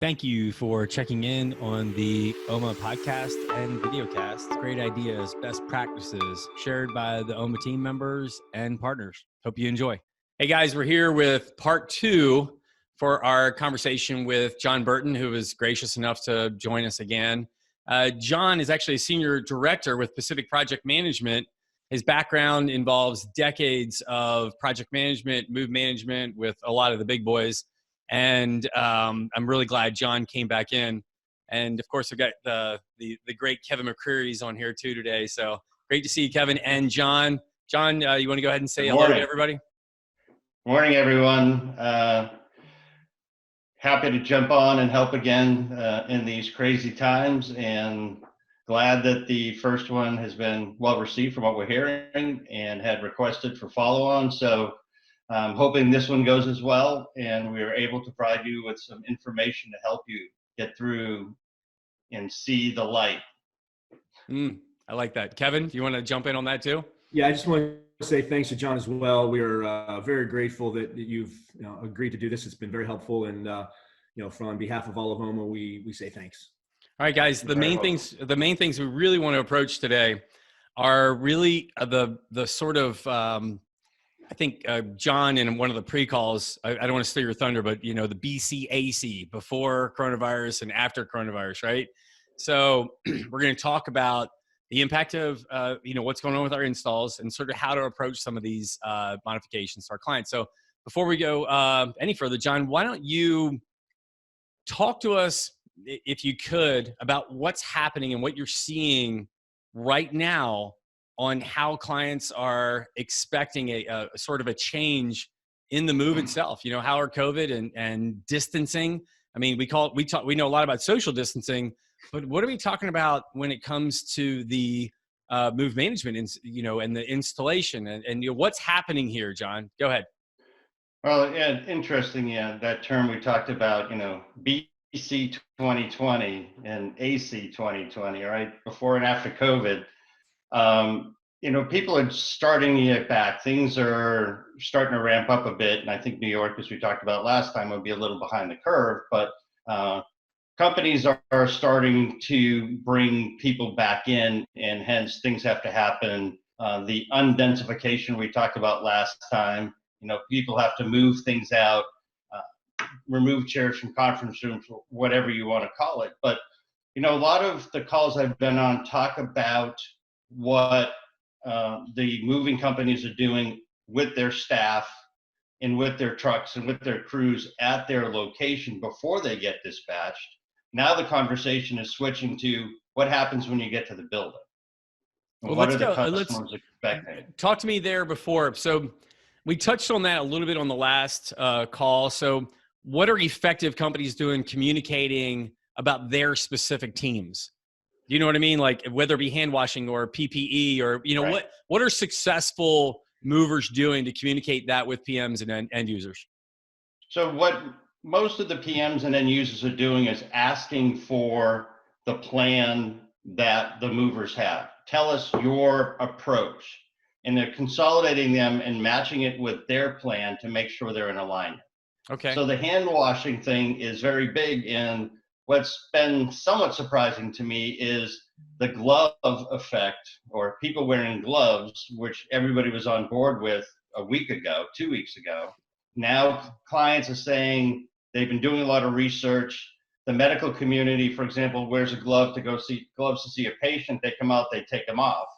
Thank you for checking in on the OMA Podcast and Videocast. Great ideas, best practices shared by the OMA team members and partners. Hope you enjoy. Hey guys, we're here with part 2 for our conversation with John Burton, who was gracious enough to join us again. John is actually a senior director with Pacific Project Management. His background involves decades of project management, move management with a lot of the big boys. And I'm really glad John came back in. And of course, I've got the great Kevin McCreary's on here too today. So great to see you, Kevin and John. John, you want to go ahead and say hello to everybody? Morning, everyone. Happy to jump on and help again in these crazy times, and glad that the first one has been well received from what we're hearing and had requested for follow-on. So I'm hoping this one goes as well, and we are able to provide you with some information to help you get through and see the light. I like that. Kevin, do you want to jump in on that too? Yeah, I just want to say thanks to John as well. We are very grateful that you've agreed to do this. It's been very helpful, and from behalf of all of OMA, we say thanks. All right, guys. The main things we really want to approach today are really the sort of I think John in one of the pre-calls, I don't want to steal your thunder, but the BCAC, before coronavirus and after coronavirus, right? So we're going to talk about the impact of what's going on with our installs and sort of how to approach some of these modifications to our clients. So before we go any further, John, why don't you talk to us, if you could, about what's happening and what you're seeing right now on how clients are expecting a sort of a change in the move itself. How are COVID and distancing? I mean, we know a lot about social distancing, but what are we talking about when it comes to the move management and the installation and what's happening here, John? Go ahead. Well, yeah, interesting. Yeah, that term we talked about, BC 2020 and AC 2020, right? Before and after COVID. People are starting to get back. Things are starting to ramp up a bit. And I think New York, as we talked about last time, will be a little behind the curve. But companies are starting to bring people back in, and hence things have to happen. The undensification we talked about last time, people have to move things out, remove chairs from conference rooms, whatever you want to call it. But, a lot of the calls I've been on talk about what the moving companies are doing with their staff and with their trucks and with their crews at their location before they get dispatched. Now the conversation is switching to what happens when you get to the building. Well, what are the customers expecting? Talk to me there before. So we touched on that a little bit on the last call. So what are effective companies doing communicating about their specific teams? Do you know what I mean? Like whether it be hand washing or PPE or, right. What are successful movers doing to communicate that with PMs and end users? So what most of the PMs and end users are doing is asking for the plan that the movers have. Tell us your approach. And they're consolidating them and matching it with their plan to make sure they're in alignment. Okay. So the hand washing thing is very big, and what's been somewhat surprising to me is the glove effect, or people wearing gloves, which everybody was on board with a week ago, 2 weeks ago. Now clients are saying they've been doing a lot of research. The medical community, for example, wears a glove to see a patient. They come out, they take them off.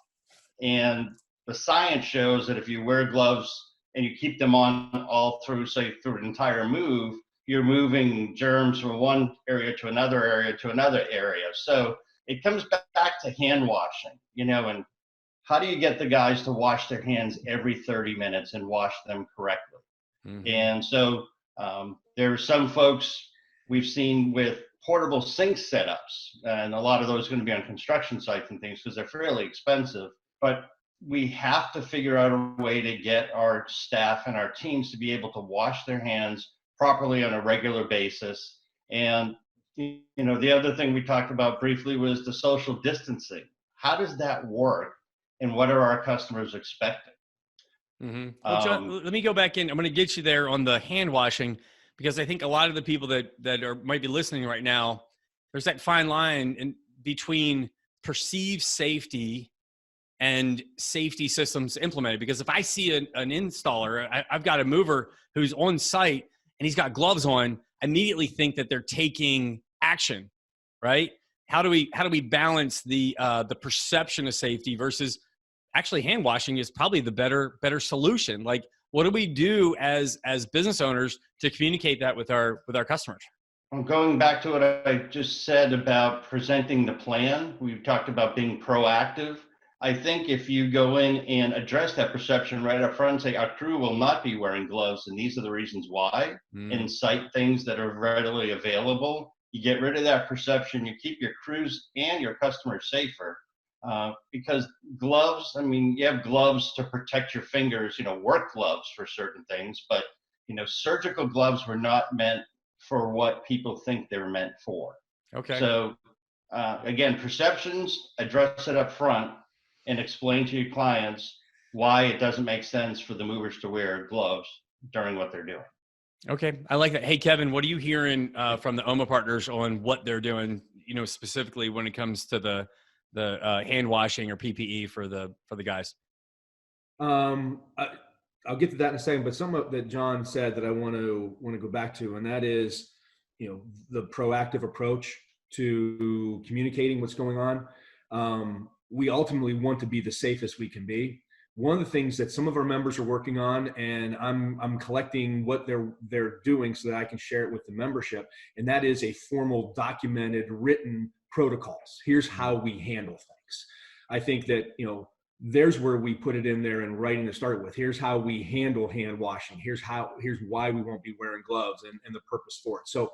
And the science shows that if you wear gloves and you keep them on all through, say, through an entire move, you're moving germs from one area to another area to another area. So it comes back to hand washing, and how do you get the guys to wash their hands every 30 minutes and wash them correctly? Mm-hmm. And so there are some folks we've seen with portable sink setups, and a lot of those are going to be on construction sites and things because they're fairly expensive. But we have to figure out a way to get our staff and our teams to be able to wash their hands properly on a regular basis. And the other thing we talked about briefly was the social distancing. How does that work, and what are our customers expecting? Mm-hmm. Well, John, let me go back in. I'm going to get you there on the hand washing, because I think a lot of the people that might be listening right now, there's that fine line in between perceived safety and safety systems implemented. Because if I see an installer, I've got a mover who's on site and he's got gloves on, I immediately think that they're taking action, right? How do we balance the perception of safety versus actually hand washing is probably the better solution? Like, what do we do as business owners to communicate that with our customers? I'm going back to what I just said about presenting the plan. We've talked about being proactive. I think if you go in and address that perception right up front and say, our crew will not be wearing gloves, and these are the reasons why, and cite things that are readily available, you get rid of that perception, you keep your crews and your customers safer. Because gloves, I mean, you have gloves to protect your fingers, work gloves for certain things, but, surgical gloves were not meant for what people think they were meant for. Okay. So, again, perceptions, address it up front, and explain to your clients why it doesn't make sense for the movers to wear gloves during what they're doing. Okay. I like that. Hey, Kevin, what are you hearing from the OMA partners on what they're doing, specifically when it comes to the hand washing or PPE for the guys? I'll get to that in a second, but something that John said that I want to go back to, and that is, the proactive approach to communicating what's going on. We ultimately want to be the safest we can be. One of the things that some of our members are working on, and I'm collecting what they're doing so that I can share it with the membership, and that is a formal, documented, written protocols. Here's how we handle things. I think that, there's where we put it in there in writing to start with. Here's how we handle hand washing. Here's why we won't be wearing gloves and the purpose for it. So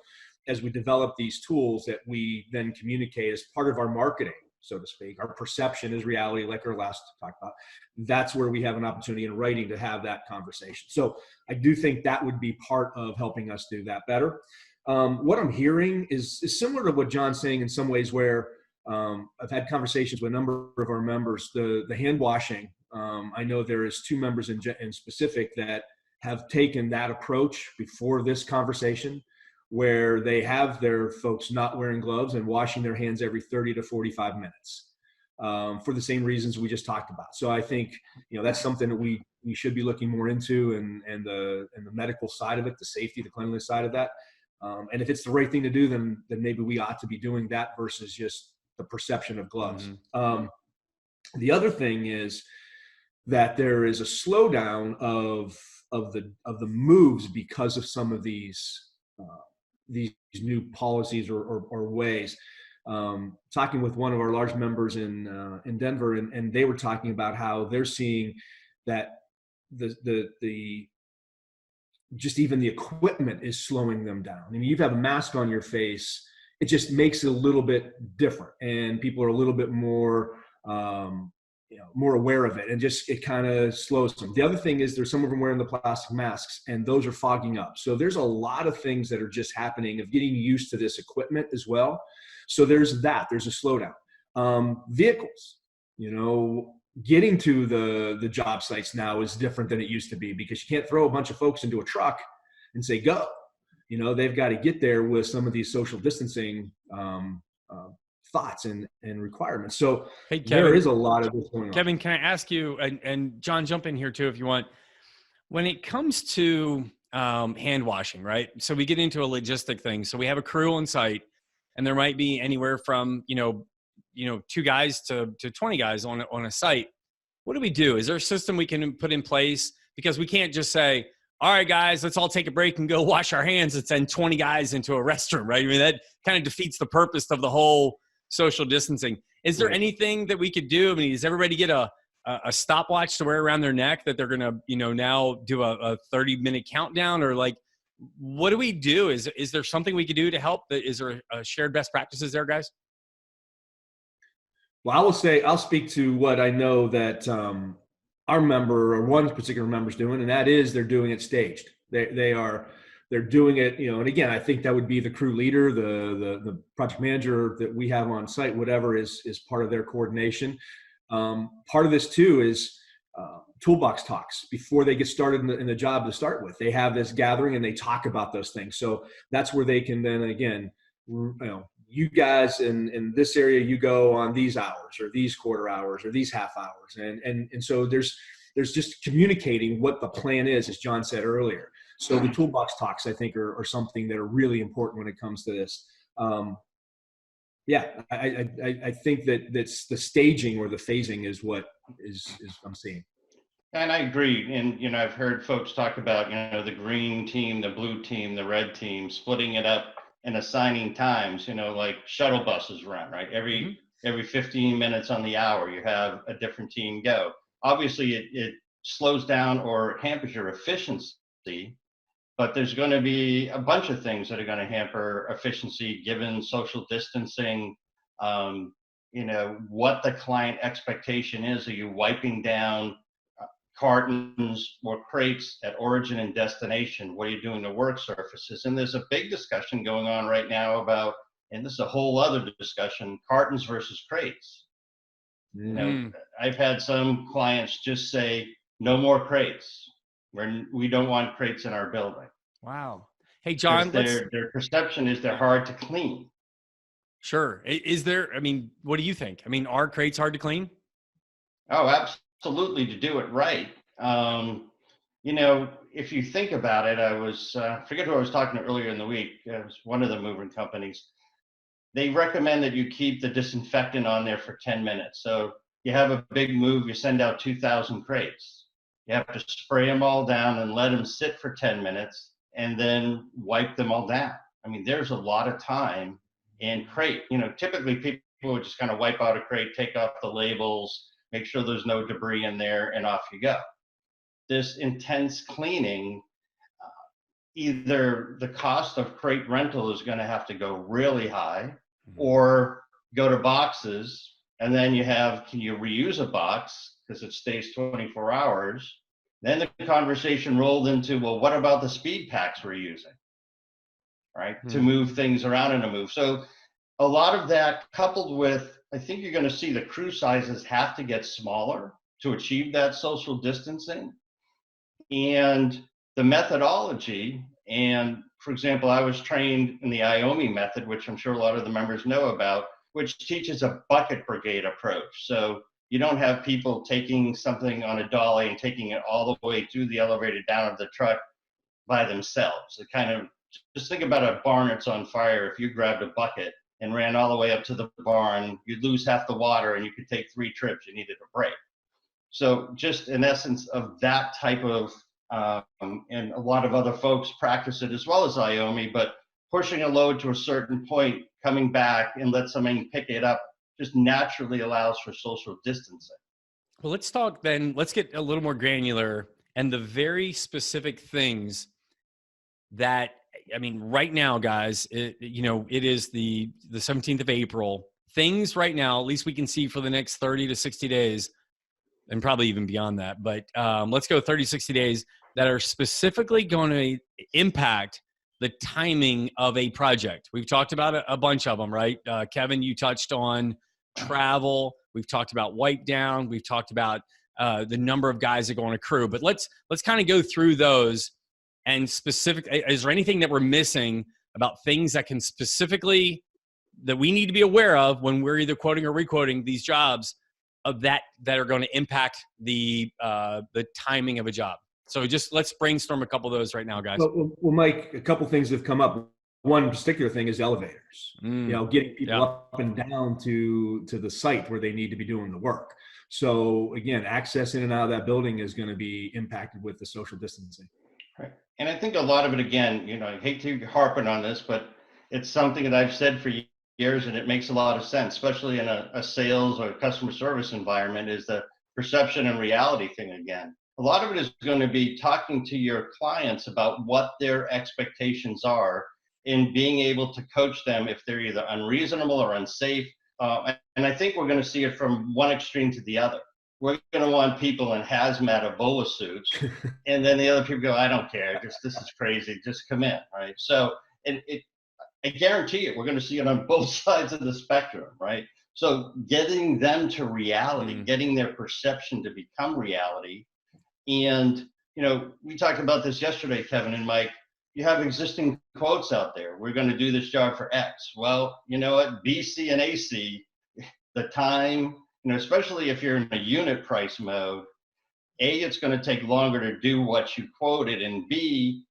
as we develop these tools that we then communicate as part of our marketing, so to speak, our perception is reality, like our last talk about, that's where we have an opportunity in writing to have that conversation. So I do think that would be part of helping us do that better. What I'm hearing is similar to what John's saying in some ways, where I've had conversations with a number of our members. The hand washing, I know there is 2 members in specific that have taken that approach before this conversation, where they have their folks not wearing gloves and washing their hands every 30 to 45 minutes for the same reasons we just talked about. So I think, that's something that we should be looking more into, and the medical side of it, the safety, the cleanliness side of that. And if it's the right thing to do, then maybe we ought to be doing that versus just the perception of gloves. The other thing is that there is a slowdown of the moves because of some of these new policies or ways. Talking with one of our large members in Denver, and they were talking about how they're seeing that the just even the equipment is slowing them down. I mean, you have a mask on your face, it just makes it a little bit different, and people are a little bit more more aware of it, and just it kind of slows them. The other thing is there's some of them wearing the plastic masks, and those are fogging up. So there's a lot of things that are just happening of getting used to this equipment as well. So there's a slowdown. Vehicles, getting to the job sites now is different than it used to be, because you can't throw a bunch of folks into a truck and say, go. They've got to get there with some of these social distancing thoughts and requirements. So hey, Kevin, there is a lot of this going on. Kevin, can I ask you, and John, jump in here too if you want, when it comes to hand washing, right? So we get into a logistic thing. So we have a crew on site, and there might be anywhere from 2 guys to 20 guys on a site. What do we do? Is there a system we can put in place? Because we can't just say, all right, guys, let's all take a break and go wash our hands and send 20 guys into a restroom, right? I mean, that kind of defeats the purpose of the whole social distancing. Is there anything that we could do? I mean, does everybody get a stopwatch to wear around their neck that they're going to, now do a 30-minute countdown? Or like, what do we do? Is there something we could do to help? Is there shared best practices there, guys? Well, I'll speak to what I know that our member, or one particular member, is doing, and that is they're doing it staged. They're doing it, and again, I think that would be the crew leader, the project manager that we have on site, whatever is part of their coordination. Part of this too is toolbox talks before they get started in the job to start with. They have this gathering and they talk about those things. So that's where they can then, again, you guys in this area, you go on these hours or these quarter hours or these half hours. And so there's just communicating what the plan is, as John said earlier. So the toolbox talks, I think, are something that are really important when it comes to this. I think that's the staging or the phasing is what is I'm seeing. And I agree. And, I've heard folks talk about, the green team, the blue team, the red team, splitting it up and assigning times, like shuttle buses run, right? Every 15 minutes on the hour, you have a different team go. Obviously, it slows down or hampers your efficiency, but there's going to be a bunch of things that are going to hamper efficiency given social distancing, what the client expectation is. Are you wiping down cartons or crates at origin and destination? What are you doing to work surfaces? And there's a big discussion going on right now about, and this is a whole other discussion, cartons versus crates. I've had some clients just say, no more crates. We don't want crates in our building. Wow. Hey, John, their perception is they're hard to clean. Sure. Is there, what do you think? Are crates hard to clean? Oh, absolutely, to do it right. If you think about it, I forget who I was talking to earlier in the week. It was one of the moving companies. They recommend that you keep the disinfectant on there for 10 minutes. So you have a big move, you send out 2,000 crates. You have to spray them all down and let them sit for 10 minutes and then wipe them all down. There's a lot of time in crate. Typically people would just kind of wipe out a crate, take off the labels, make sure there's no debris in there, and off you go. This intense cleaning, either the cost of crate rental is going to have to go really high, or go to boxes, and then can you reuse a box because it stays 24 hours? Then the conversation rolled into, well, what about the speed packs we're using, right, to move things around in a move? So a lot of that coupled with, I think you're going to see the crew sizes have to get smaller to achieve that social distancing. And the methodology, and for example, I was trained in the OMA method, which I'm sure a lot of the members know about, which teaches a bucket brigade approach. So you don't have people taking something on a dolly and taking it all the way through the elevator down to the truck by themselves. It kind of, just think about a barn that's on fire. If you grabbed a bucket and ran all the way up to the barn, you'd lose half the water and you could take 3 trips, you needed a break. So just in essence of that type of, and a lot of other folks practice it as well as IOMI, but pushing a load to a certain point, coming back and let somebody pick it up just naturally allows for social distancing. Well, let's talk then, let's get a little more granular and the very specific things that, right now, guys, it is the 17th of April. Things right now, at least we can see for the next 30 to 60 days, and probably even beyond that, but let's go 30, 60 days that are specifically going to impact the timing of a project. We've talked about a bunch of them, right? Kevin, you touched on travel. We've talked about wipe down. We've talked about the number of guys that go on a crew, but let's kind of go through those. And specific, is there anything that we're missing about things that can specifically, that we need to be aware of when we're either quoting or requoting these jobs of that are going to impact the timing of a job? So just let's brainstorm a couple of those right now, guys. Well, Mike, a couple things have come up. One particular thing is elevators. Getting people up and down to the site where they need to be doing the work. So again, access in and out of that building is going to be impacted with the social distancing. Right. And I think a lot of it, again, I hate to harp on this, but it's something that I've said for years, and it makes a lot of sense, especially in a sales or customer service environment, is the perception and reality thing again. A lot of it is going to be talking to your clients about what their expectations are and being able to coach them if they're either unreasonable or unsafe. And I think we're going to see it from one extreme to the other. We're going to want people in hazmat Ebola suits, and then the other people go, I don't care, this is crazy, just come in, right? So I guarantee you, we're going to see it on both sides of the spectrum, right? So getting them to reality, getting their perception to become reality. And, we talked about this yesterday, Kevin and Mike. You have existing quotes out there. We're going to do this job for X. Well, you know what? B, C, and AC, the time, especially if you're in a unit price mode, A, it's going to take longer to do what you quoted, and B,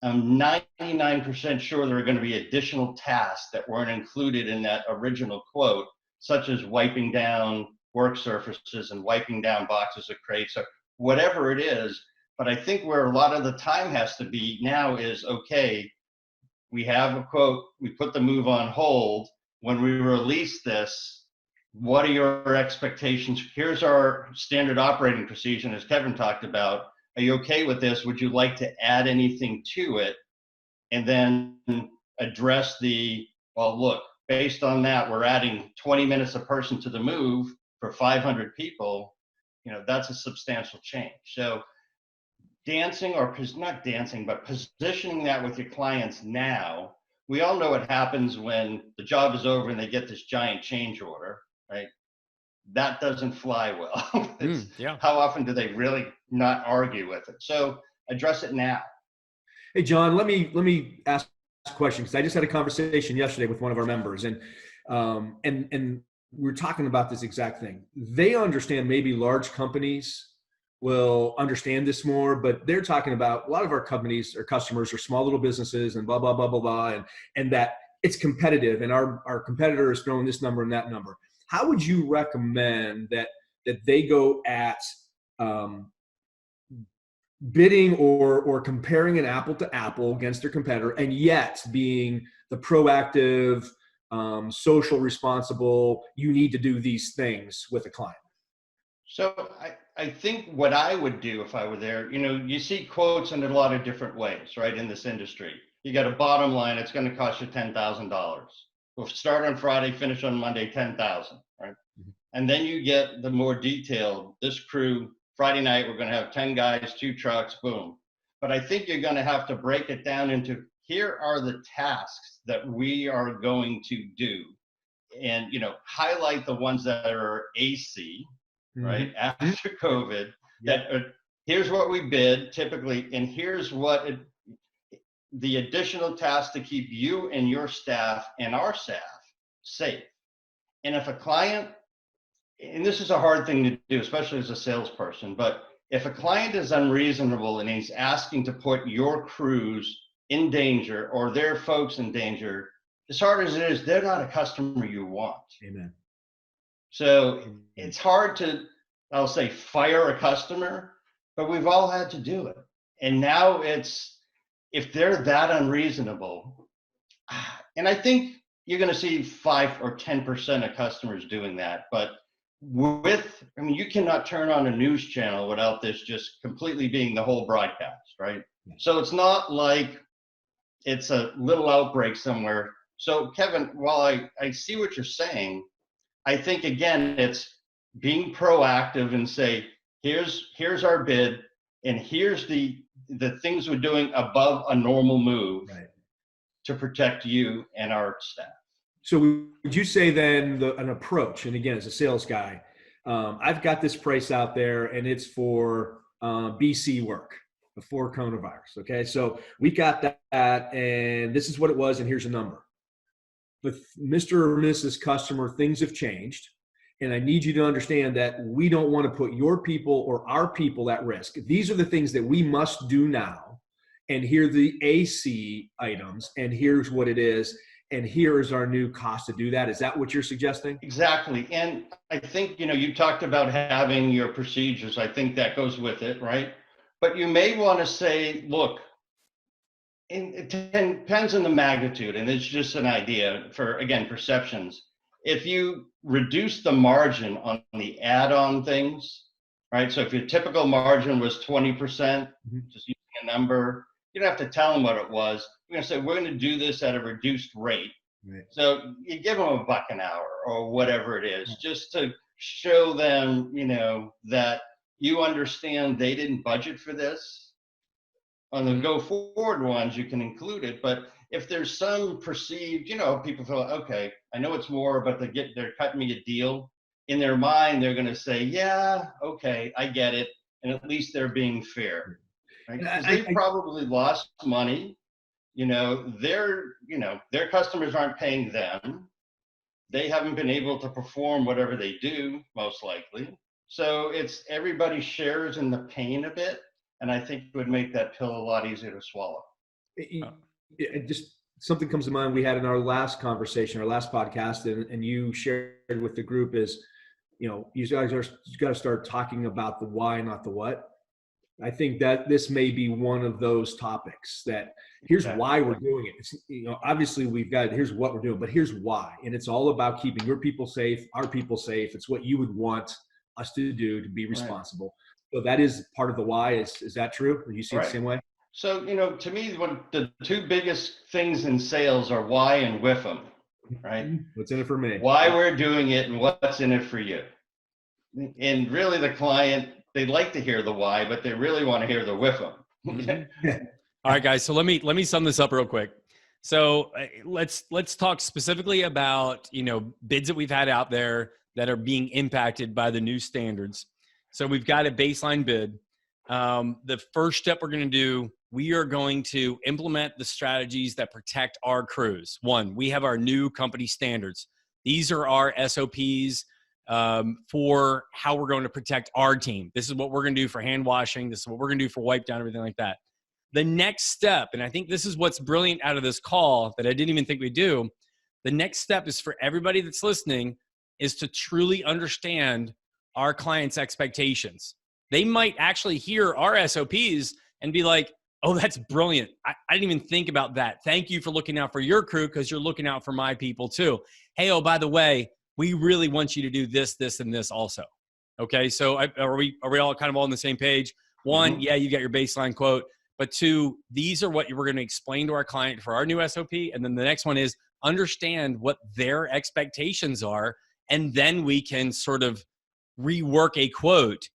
I'm 99% sure there are going to be additional tasks that weren't included in that original quote, such as wiping down work surfaces and wiping down boxes of crates or whatever it is. But I think where a lot of the time has to be now is, okay, we have a quote, we put the move on hold. When we release this, what are your expectations? Here's our standard operating procedure, as Kevin talked about. Are you okay with this? Would you like to add anything to it? And then address well, look, based on that, we're adding 20 minutes a person to the move for 500 people. That's a substantial change. So dancing, or not dancing, but positioning that with your clients now. We all know what happens when the job is over and they get this giant change order, right? That doesn't fly well. How often do they really not argue with it? So address it now. Hey, John, let me ask a question, because I just had a conversation yesterday with one of our members, and we're talking about this exact thing. They understand maybe large companies will understand this more, but they're talking about a lot of our companies or customers are small little businesses and blah, blah, blah, blah, blah, and that it's competitive and our competitor is throwing this number and that number. How would you recommend that they go at bidding or comparing an apple to apple against their competitor, and yet being the proactive, social, responsible, you need to do these things with a client? So I think what I would do if I were there, you see quotes in a lot of different ways, right, in this industry. You got a bottom line, it's going to cost you $10,000. We'll start on Friday, finish on Monday, 10,000, right? Mm-hmm. And then you get the more detailed, this crew, Friday night, we're going to have 10 guys, 2 trucks, boom. But I think you're going to have to break it down into, here are the tasks that we are going to do. And, highlight the ones that are AC, right, after COVID, here's what we bid typically, and here's what the additional tasks to keep you and your staff and our staff safe. And if a client, and this is a hard thing to do, especially as a salesperson, but if a client is unreasonable and he's asking to put your crews in danger or their folks in danger, as hard as it is, they're not a customer you want. Amen. So it's hard to, I'll say, fire a customer, but we've all had to do it. And now if they're that unreasonable, and I think you're going to see 5 or 10% of customers doing that, but you cannot turn on a news channel without this just completely being the whole broadcast, right? Yeah. So it's not like it's a little outbreak somewhere. So Kevin, while I see what you're saying, I think, again, it's being proactive and say, here's our bid, and here's the things we're doing above a normal move, right, to protect you and our staff. So would you say then an approach, and again, as a sales guy, I've got this price out there and it's for BC work before coronavirus. Okay. So we got that and this is what it was, and here's a number. But Mr. or Mrs. Customer, things have changed. And I need you to understand that we don't want to put your people or our people at risk. These are the things that we must do now. And here are the AC items, and here's what it is. And here is our new cost to do that. Is that what you're suggesting? Exactly. And I think, you talked about having your procedures. I think that goes with it, right? But you may want to say, look, it depends on the magnitude, and it's just an idea for, again, perceptions. If you reduce the margin on the add-on things, right? So if your typical margin was 20%, just using a number, you don't have to tell them what it was. We're going to say, we're going to do this at a reduced rate. Right. So you give them $1 an hour or whatever it is, just to show them, that you understand they didn't budget for this. On the go forward ones, you can include it, but if there's some perceived, people feel, okay, I know it's more, but they're cutting me a deal. In their mind, they're going to say, yeah, okay, I get it. And at least they're being fair, right? Because they've probably lost money. Their customers aren't paying them. They haven't been able to perform whatever they do, most likely. So it's everybody shares in the pain a bit. And I think it would make that pill a lot easier to swallow. It just something comes to mind we had in our last conversation, our last podcast, and you shared with the group is, you guys you got to start talking about the why, not the what. I think that this may be one of those topics that here's why we're doing it. It's, obviously we've got, here's what we're doing, but here's why. And it's all about keeping your people safe, our people safe. It's what you would want us to do to be responsible. Right. So that is part of the why. Is that true? Do you see it the same way? So, to me, the two biggest things in sales are why and with them, right? What's in it for me? Why we're doing it and what's in it for you. And really the client, they like to hear the why, but they really want to hear the with them. All right, guys. So let me sum this up real quick. So let's talk specifically about, bids that we've had out there that are being impacted by the new standards. So we've got a baseline bid. The first step we're going to do, we are going to implement the strategies that protect our crews. One, we have our new company standards. These are our SOPs for how we're going to protect our team. This is what we're going to do for hand washing. This is what we're going to do for wipe down, everything like that. The next step, and I think this is what's brilliant out of this call that I didn't even think we'd do. The next step is for everybody that's listening is to truly understand our clients' expectations. They might actually hear our SOPs and be like, oh, that's brilliant. I didn't even think about that. Thank you for looking out for your crew because you're looking out for my people too. Hey, oh, by the way, we really want you to do this, this, and this also. Okay, so are we all kind of all on the same page? One, yeah, you got your baseline quote. But two, these are what we're going to explain to our client for our new SOP. And then the next one is understand what their expectations are. And then we can sort of rework a quote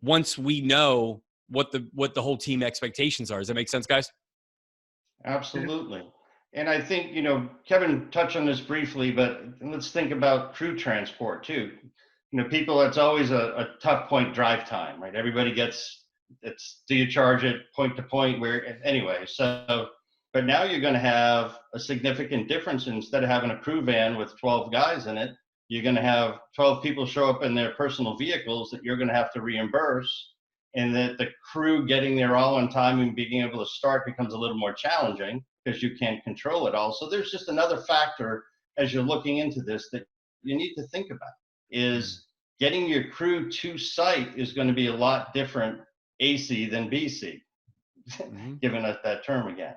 once we know what the whole team expectations are. Does that make sense, guys? Absolutely. And I think, Kevin touched on this briefly, but let's think about crew transport too. People, it's always a tough point drive time, right? Everybody gets, do you charge it point to point anyway. So, but now you're going to have a significant difference. Instead of having a crew van with 12 guys in it, you're going to have 12 people show up in their personal vehicles that you're going to have to reimburse, and that the crew getting there all on time and being able to start becomes a little more challenging because you can't control it all. So there's just another factor as you're looking into this that you need to think about is getting your crew to site is going to be a lot different AC than BC, giving us that term again.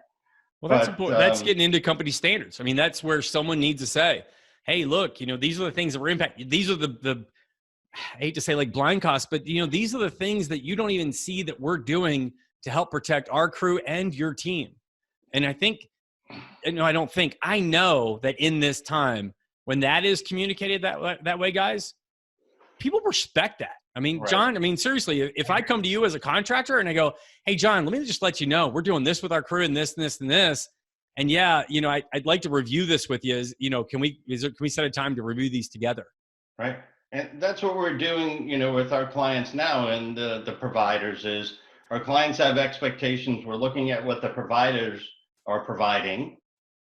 Well, that's important. That's getting into company standards. I mean, that's where someone needs to say, hey, look, these are the things that we're impacting. These are the I hate to say like blind costs, but these are the things that you don't even see that we're doing to help protect our crew and your team. And I know that in this time when that is communicated that way, guys, people respect that. I mean, right. John, seriously, if I come to you as a contractor and I go, hey, John, let me just let you know, we're doing this with our crew and this and this and this. And yeah, I'd like to review this with you. Can we set a time to review these together? Right. And that's what we're doing, with our clients now and the providers is our clients have expectations. We're looking at what the providers are providing,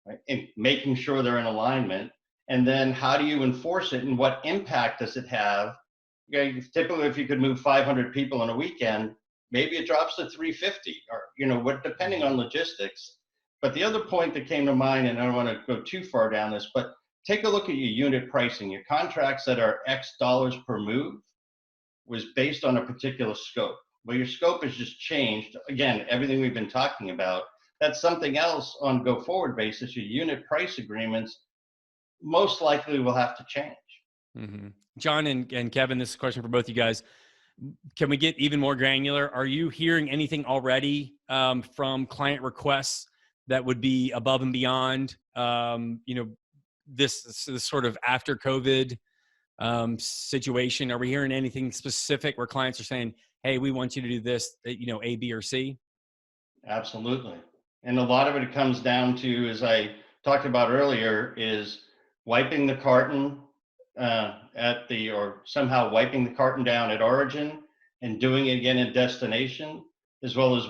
right, and making sure they're in alignment. And then how do you enforce it and what impact does it have? Typically, if you could move 500 people in a weekend, maybe it drops to 350 or, depending on logistics. But the other point that came to mind, and I don't want to go too far down this, but take a look at your unit pricing. Your contracts that are X dollars per move was based on a particular scope. Well, your scope has just changed. Again, everything we've been talking about, that's something else on go forward basis. Your unit price agreements most likely will have to change. Mm-hmm. John and Kevin, this is a question for both you guys. Can we get even more granular? Are you hearing anything already from client requests that would be above and beyond, this sort of after COVID situation? Are we hearing anything specific where clients are saying, hey, we want you to do this, A, B, or C? Absolutely. And a lot of it comes down to, as I talked about earlier, is wiping the carton or somehow wiping the carton down at origin and doing it again at destination, as well as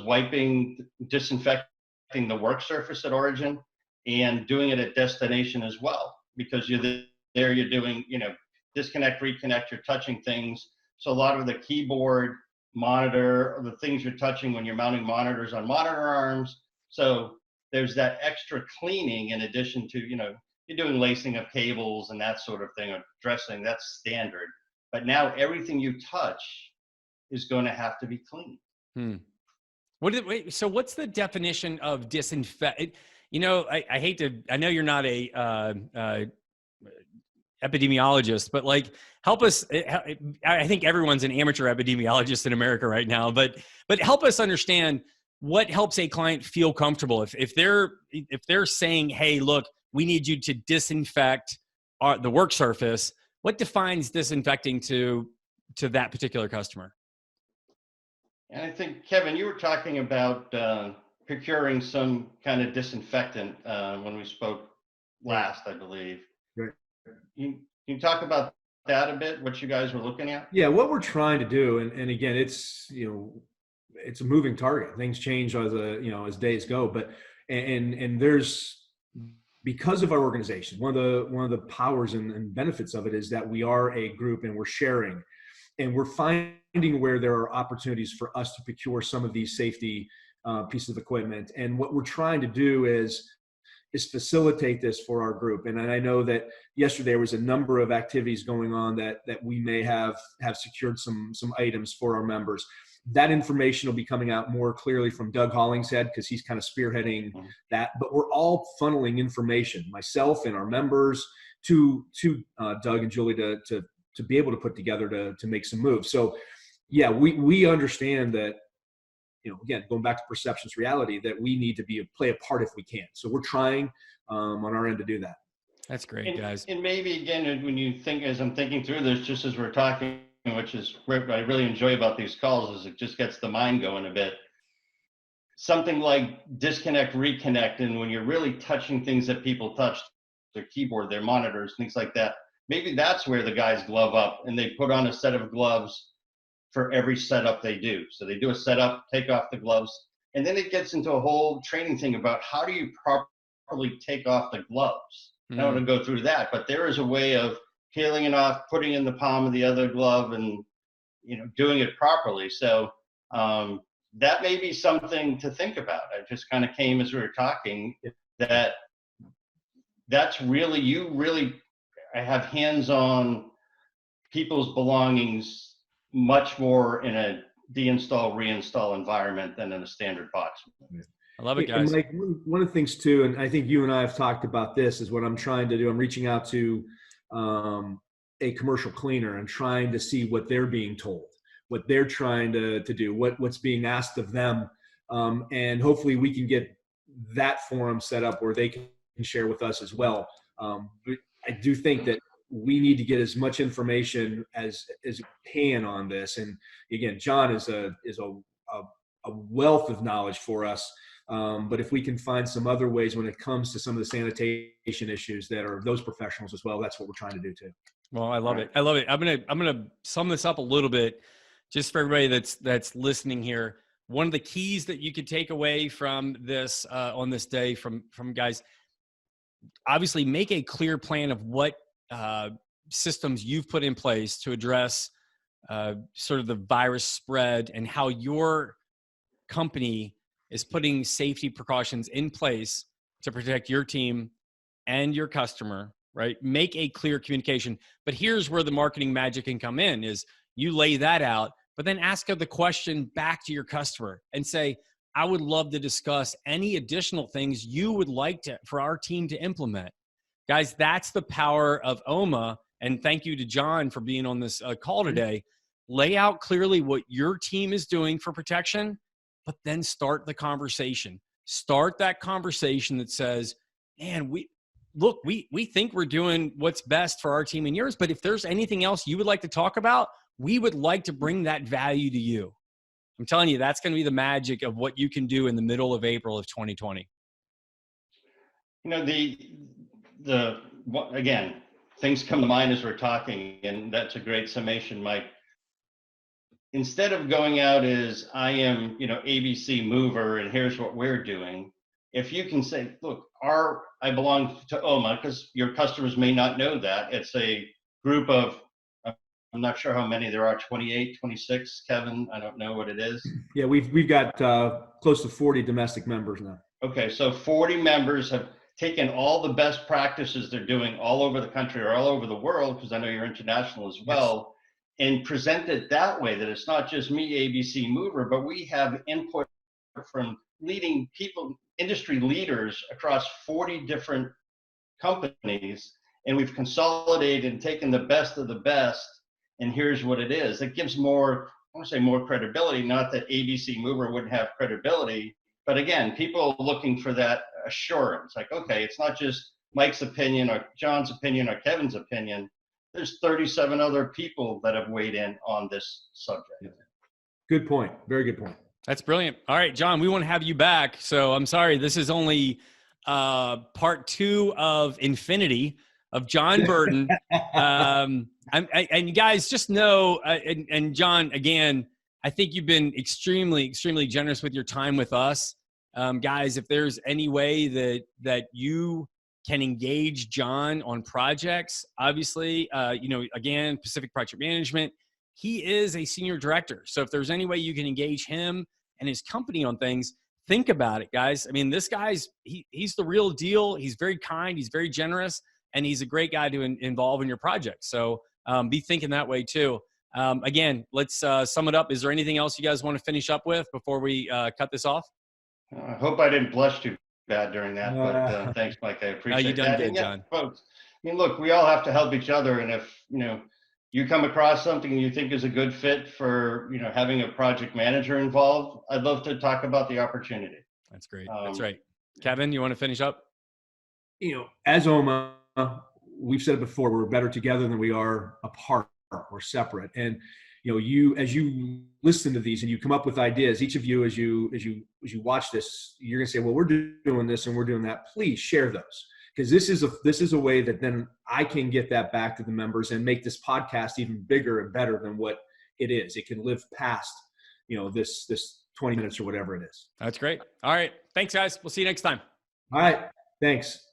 disinfecting the work surface at origin and doing it at destination as well, because you're doing, disconnect, reconnect, you're touching things. So a lot of the keyboard, monitor, the things you're touching when you're mounting monitors on monitor arms. So there's that extra cleaning in addition to, you're doing lacing of cables and that sort of thing, or dressing, that's standard. But now everything you touch is going to have to be clean. So what's the definition of disinfect? I hate to, I know you're not a epidemiologist, but like, help us. I think everyone's an amateur epidemiologist in America right now, but help us understand what helps a client feel comfortable. If they're saying, hey, look, we need you to disinfect the work surface, what defines disinfecting to that particular customer? And I think, Kevin, you were talking about procuring some kind of disinfectant when we spoke last, I believe. Right. Can you talk about that a bit, what you guys were looking at? Yeah, what we're trying to do, and again, it's it's a moving target. Things change as days go, but and there's, because of our organization, one of the powers and benefits of it is that we are a group and we're sharing, and we're finding where there are opportunities for us to procure some of these safety pieces of equipment. And what we're trying to do is facilitate this for our group. And I know that yesterday there was a number of activities going on that we may have secured some items for our members. That information will be coming out more clearly from Doug Hollingshead, because he's kind of spearheading that. But we're all funneling information, myself and our members, to Doug and Julie to be able to put together to make some moves. So yeah, we understand that, again, going back to perception's reality, that we need to play a part if we can. So we're trying on our end to do that. That's great, guys. And maybe again, when you think, as I'm thinking through this, just as we're talking, which is what I really enjoy about these calls, is it just gets the mind going a bit. Something like disconnect, reconnect, and when you're really touching things that people touch, their keyboard, their monitors, things like that, maybe that's where the guys glove up and they put on a set of gloves for every setup they do. So they do a setup, take off the gloves, and then it gets into a whole training thing about how do you properly take off the gloves. I don't want to go through that, but there is a way of peeling it off, putting in the palm of the other glove, and doing it properly. So that may be something to think about. It just kind of came as we were talking, that's really, you really have hands on people's belongings much more in a deinstall, reinstall environment than in a standard box. I love it, guys. And Mike, one of the things too, and I think you and I have talked about this, is what I'm trying to do. I'm reaching out to a commercial cleaner and trying to see what they're being told, what they're trying to do, what's being asked of them. And hopefully we can get that forum set up where they can share with us as well. But I do think that we need to get as much information as we can on this. And again, John is a wealth of knowledge for us. But if we can find some other ways when it comes to some of the sanitation issues that are those professionals as well, that's what we're trying to do too. Well, I love it. I love it. I'm gonna sum this up a little bit, just for everybody that's listening here. One of the keys that you could take away from this on this day from guys, obviously make a clear plan of what systems you've put in place to address sort of the virus spread, and how your company is putting safety precautions in place to protect your team and your customer, right? Make a clear communication. But here's where the marketing magic can come in, is you lay that out, but then ask the question back to your customer and say, I would love to discuss any additional things you would like for our team to implement. Guys, that's the power of OMA. And thank you to John for being on this call today. Lay out clearly what your team is doing for protection, but then start the conversation. Start that conversation that says, man, we think we're doing what's best for our team and yours, but if there's anything else you would like to talk about, we would like to bring that value to you. I'm telling you, that's going to be the magic of what you can do in the middle of April of 2020. You know, again, things come to mind as we're talking, and that's a great summation, Mike. Instead of going out as I am, you know, ABC mover and here's what we're doing, if you can say, look, I belong to OMA, because your customers may not know that. It's a group of, I'm not sure how many there are, 28, 26, Kevin, I don't know what it is. Yeah, we've got close to 40 domestic members now. Okay, so 40 members have taken all the best practices they're doing all over the country or all over the world, because I know you're international as well, and present it that way, that it's not just me, ABC mover, but we have input from leading people, industry leaders across 40 different companies, and we've consolidated and taken the best of the best, and here's what it is. It gives more, I want to say more credibility, not that ABC mover wouldn't have credibility, but again, people are looking for that assurance, like, okay, it's not just Mike's opinion or John's opinion or Kevin's opinion. There's 37 other people that have weighed in on this subject. Good point. Very good point. That's brilliant. All right, John, we want to have you back. So I'm sorry, this is only part 2 of Infinity of John Burton. And you guys just know, and John, again, I think you've been extremely, extremely generous with your time with us. Guys, if there's any way that you can engage John on projects, obviously, you know, again, Pacific Project Management, he is a senior director. So if there's any way you can engage him and his company on things, think about it, guys. I mean, this guy's, he's the real deal. He's very kind. He's very generous. And he's a great guy to involve in your project. So be thinking that way too. Again, let's sum it up. Is there anything else you guys want to finish up with before we cut this off? I hope I didn't blush too bad during that, but thanks, Mike. I appreciate you done that. good, John. Folks, I mean, look, we all have to help each other. And if, you know, you come across something you think is a good fit for, you know, having a project manager involved, I'd love to talk about the opportunity. That's great. That's right. Kevin, you want to finish up? You know, as OMA, we've said it before, we're better together than we are apart or separate. And, you know, as you listen to these and you come up with ideas, each of you, as you watch this, you're going to say, well, we're doing this and we're doing that. Please share those. Because this is a way that then I can get that back to the members and make this podcast even bigger and better than what it is. It can live past, you know, this 20 minutes or whatever it is. That's great. All right. Thanks, guys. We'll see you next time. All right. Thanks.